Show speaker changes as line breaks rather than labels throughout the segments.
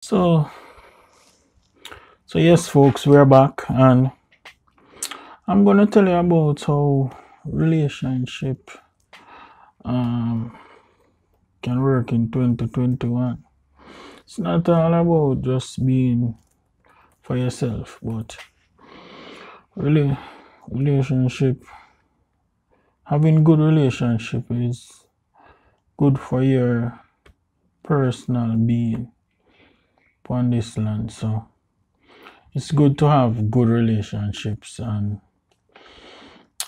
So, so yes, folks, we're back, and I'm gonna tell you about how relationship um, can work in 2021. It's not all about just being for yourself, but really, relationship, having good relationship is good for your personal being upon this land. So it's good to have good relationships, and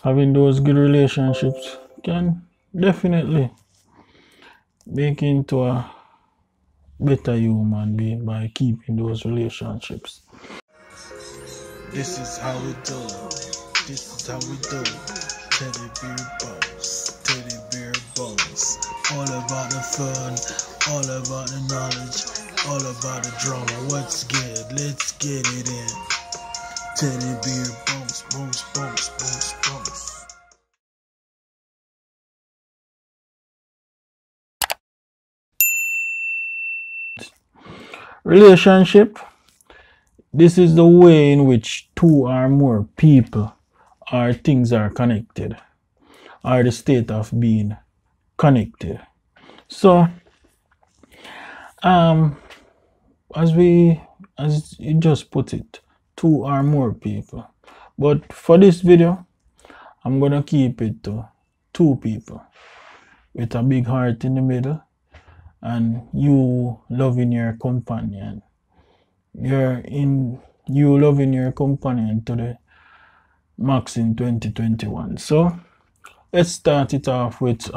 having those good relationships can definitely make into a better human being by keeping those relationships. This is how we do. This is how we do. Teddybear Boss. Teddybear Boss. All about the fun, all about the knowledge, all about the drama. What's good? Let's get it in. Teddybear Boss, boss, boss, boss, boss. Relationship. This is the way in which two or more people or things are connected, or the state of being connected. So, um, as you just put it, two or more people. But for this video, I'm gonna keep it to two people with a big heart in the middle, and you loving your companion. You loving your companion to the max in 2021. So let's start it off with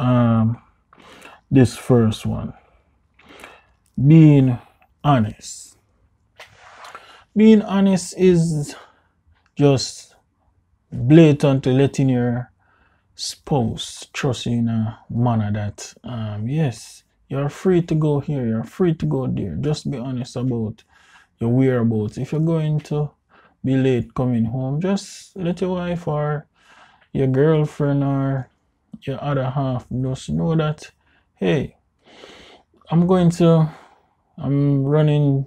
this first one. Being honest. Being honest is just blatantly letting your spouse trust you in a manner that yes, you're free to go here, you're free to go there. Just be honest about your whereabouts. If you're going to be late coming home, just let your wife or your girlfriend or your other half just know that, hey, I'm running.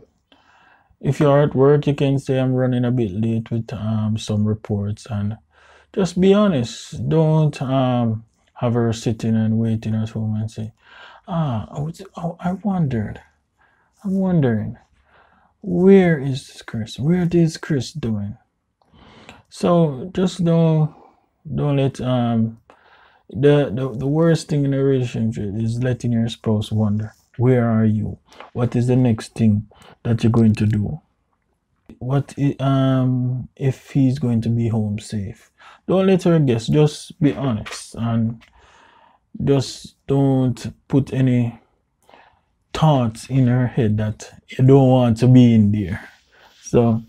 If you're at work, you can say I'm running a bit late with some reports, and just be honest. Don't have her sitting and waiting at home and say, I'm wondering, where is Chris? Where is Chris doing? So just don't let the worst thing in a relationship is letting your spouse wonder, where are you? What is the next thing that you're going to do? If he's going to be home safe? Don't let her guess. Just be honest, and just don't put any thoughts in her head that you don't want to be in there. So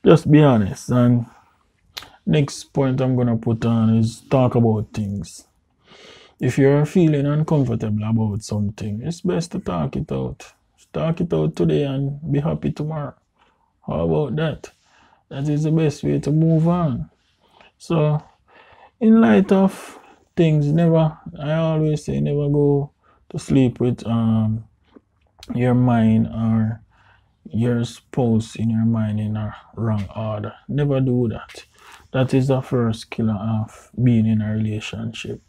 just be honest. And next point I'm gonna put on is talk about things. If you're feeling uncomfortable about something, it's best to talk it out. Talk it out today and be happy tomorrow. How about that? That is the best way to move on. So, in light of things, I always say, never go to sleep with your mind or your spouse in your mind in a wrong order. Never do that. That is the first killer of being in a relationship.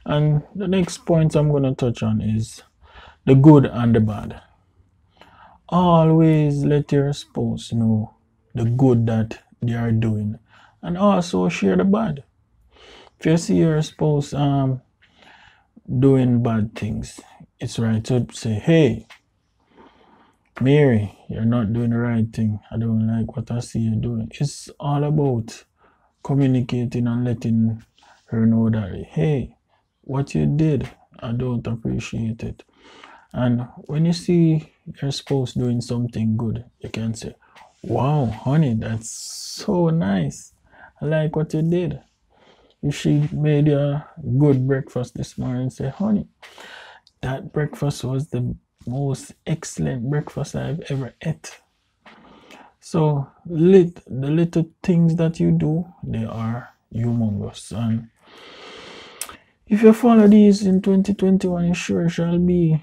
And the next point I'm going to touch on is the good and the bad. Always let your spouse know the good that they are doing, and also share the bad. If you see your spouse doing bad things, it's right to say, hey, Mary, you're not doing the right thing. I don't like what I see you doing. It's all about communicating and letting her know that, hey, what you did, I don't appreciate it. And when you see your spouse doing something good, you can say, wow, honey, that's so nice. I like what you did. If she made you a good breakfast this morning, say, honey, that breakfast was the most excellent breakfast I've ever ate. So the little things that you do, they are humongous. And if you follow these in 2021, you sure shall be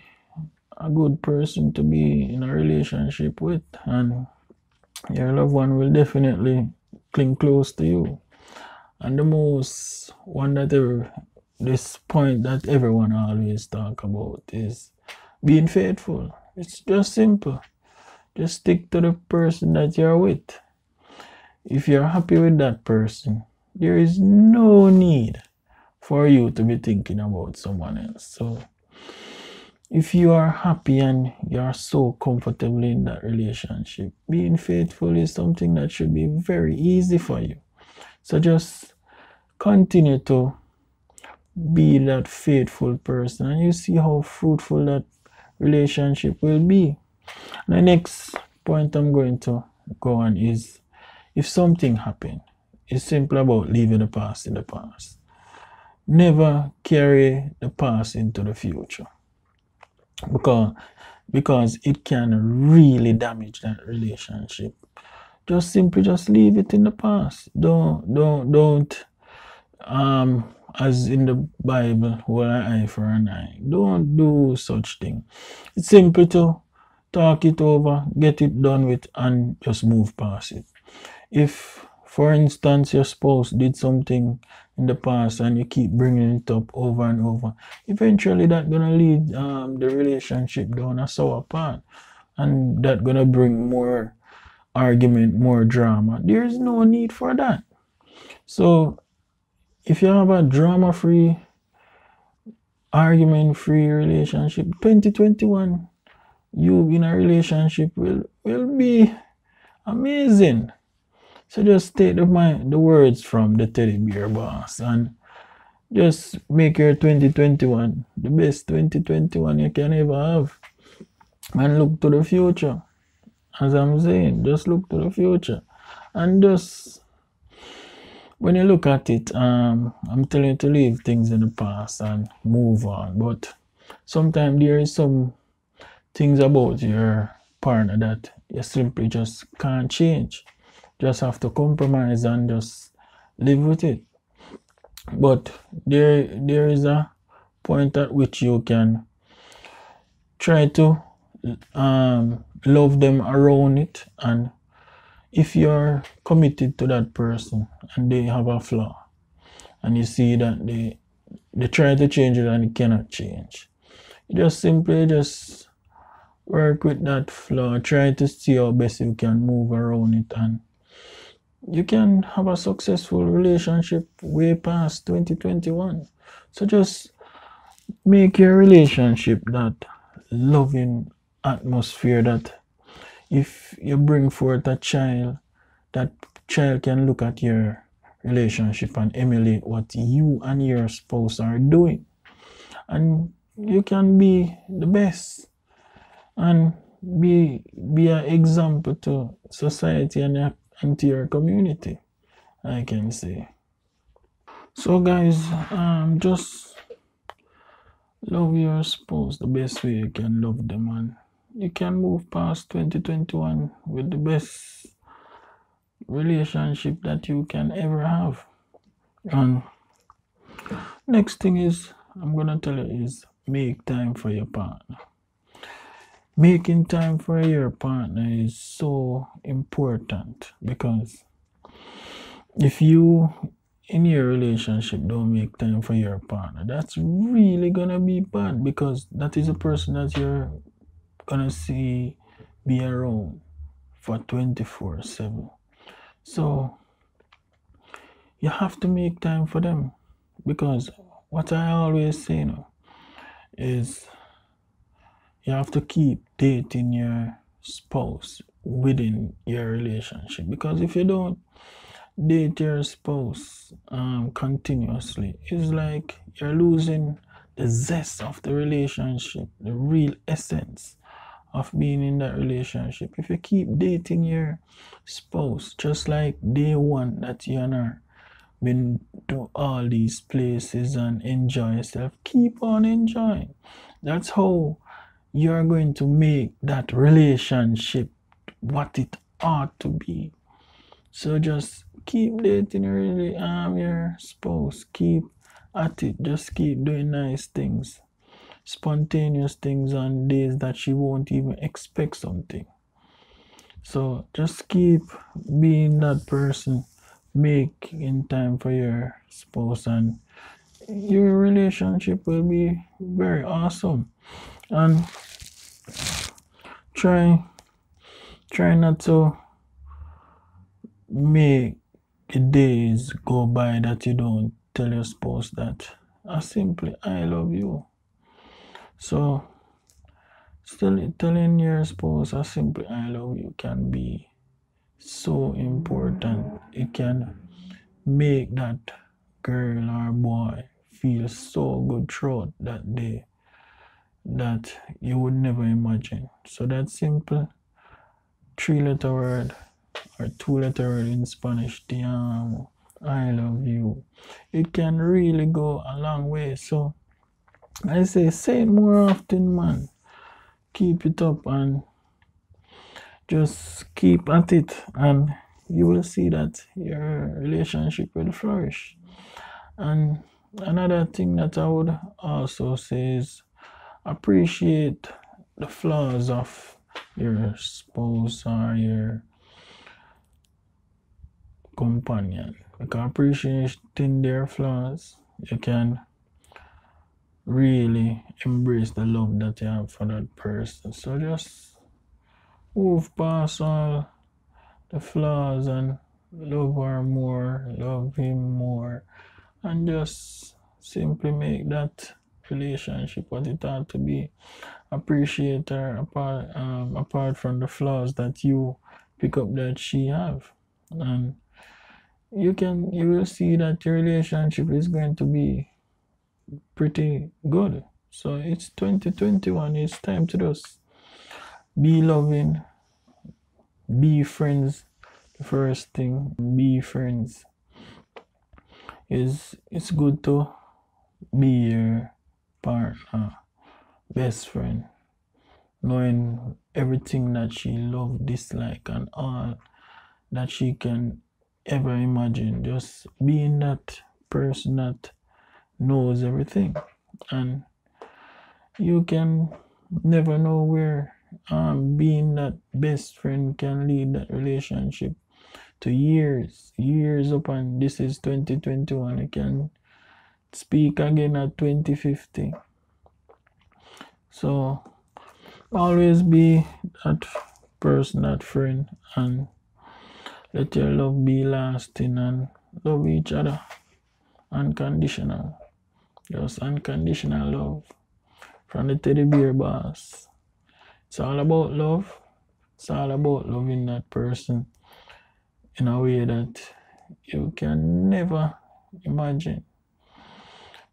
a good person to be in a relationship with, and your loved one will definitely cling close to you. And the most one that this point that everyone always talk about is being faithful. It's just simple. Just stick to the person that you're with. If you're happy with that person, there is no need for you to be thinking about someone else. So if you are happy and you're so comfortable in that relationship, being faithful is something that should be very easy for you. So just continue to be that faithful person, and you see how fruitful that relationship will be. The next point I'm going to go on is, if something happened, it's simple about leaving the past in the past. Never carry the past into the future, because it can really damage that relationship. Just simply just leave it in the past. Don't as in the Bible, hold an eye for an eye. Don't do such thing. It's simple to talk it over, get it done with, and just move past it. If, for instance, your spouse did something in the past and you keep bringing it up over and over, eventually that's gonna lead the relationship down a sour path, and that's gonna bring more argument, more drama. There is no need for that. So if you have a drama-free, argument-free relationship, 2021, you in a relationship will be amazing. So just take the words from the Teddybear Boss and just make your 2021 the best 2021 you can ever have. And look to the future. As I'm saying, just look to the future. And just when you look at it, I'm telling you to leave things in the past and move on. But sometimes there is some things about your partner that you simply just can't change. Just have to compromise and just live with it. But there is a point at which you can try to love them around it, and if you're committed to that person and they have a flaw and you see that they try to change it and it cannot change, you just simply just work with that flaw, try to see how best you can move around it, and you can have a successful relationship way past 2021. So just make your relationship that loving atmosphere that if you bring forth a child, that child can look at your relationship and emulate what you and your spouse are doing, and you can be the best and be an example to society and to your community, I can say. So guys, just love your spouse the best way you can love them, and you can move past 2021 with the best relationship that you can ever have. And next thing is I'm gonna tell you is make time for your partner. Making time for your partner is so important, because if you in your relationship don't make time for your partner, that's really gonna be bad, because that is a person that you're gonna see be around for 24/7. So you have to make time for them, because what I always say now is you have to keep dating your spouse within your relationship, because if you don't date your spouse continuously, it's like you're losing the zest of the relationship, the real essence of being in that relationship. If you keep dating your spouse just like day one that you and her been to all these places and enjoy yourself, keep on enjoying. That's how you're going to make that relationship what it ought to be. So just keep dating your spouse, keep at it, just keep doing nice things. spontaneous things on days that she won't even expect something. So just keep being that person, making time for your spouse, and your relationship will be very awesome. And try not to make the days go by that you don't tell your spouse that simply I love you. So still telling your spouse simply I love you can be so important. It can make that girl or boy feel so good throughout that day that you would never imagine. So that simple 3-letter word or 2-letter word in Spanish, te amo, I love you, it can really go a long way. So I say it more often, man. Keep it up and just keep at it, and you will see that your relationship will flourish. And another thing that I would also say is appreciate the flaws of your spouse or your companion, because appreciating their flaws, you can really embrace the love that you have for that person. So just move past all the flaws and love her more, love him more, and just simply make that relationship what it ought to be. Appreciate her apart from the flaws that you pick up that she have, and you will see that your relationship is going to be pretty good. So it's 2021. It's time to just be loving, be friends. The first thing, be friends. It's good to be your partner, best friend, knowing everything that she love, dislike, and all that she can ever imagine. Just being that person that knows everything, and you can never know where being that best friend can lead that relationship to years upon. This is 2021. You can speak again at 2050. So always be that person, that friend, and let your love be lasting, and love each other unconditional. Just unconditional love from the Teddybear Boss. It's all about love. It's all about loving that person in a way that you can never imagine.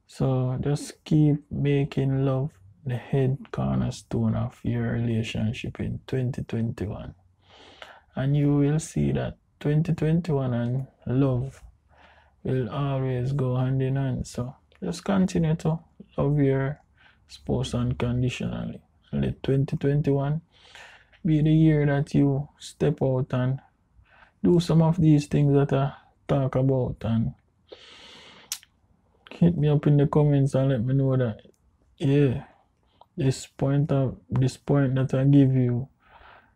So just keep making love the head cornerstone of your relationship in 2021. And you will see that 2021 and love will always go hand in hand. So just continue to love your spouse unconditionally. And let 2021 be the year that you step out and do some of these things that I talk about, and hit me up in the comments and let me know that this point that I give you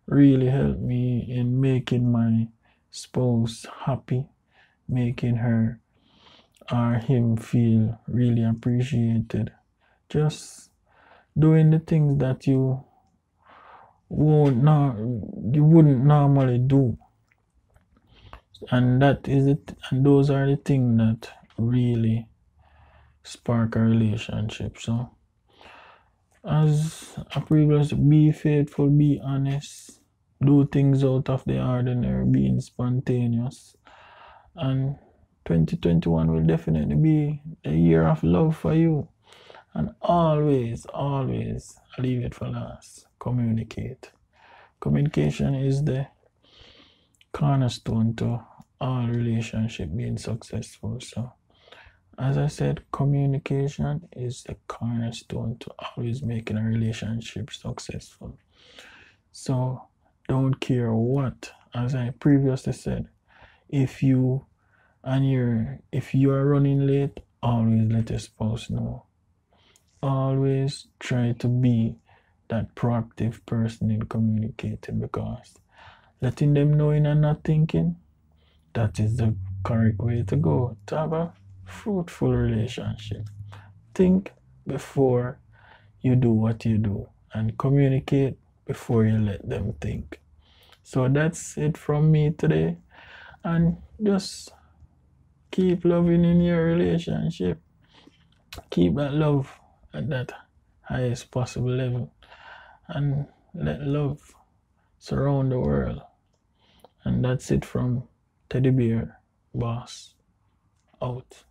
really helped me in making my spouse happy, making her or him feel really appreciated. Just doing the things that you wouldn't normally do. And that is it, and those are the things that really spark a relationship. So as a previous, be faithful, be honest, do things out of the ordinary, being spontaneous. And 2021 will definitely be a year of love for you. And always leave it for last. Communicate. Communication is the cornerstone to all relationship being successful. So as I said, communication is the cornerstone to always making a relationship successful. So don't care what, as I previously said, if you are running late, always let your spouse know. always try to be that proactive person in communicating, because letting them know in and not thinking, that is the correct way to go to have a fruitful relationship. Think before you do what you do, and communicate before you let them think. So that's it from me today. And just keep loving in your relationship. Keep that love at that highest possible level, and let love surround the world. And that's it from Teddybear Boss out.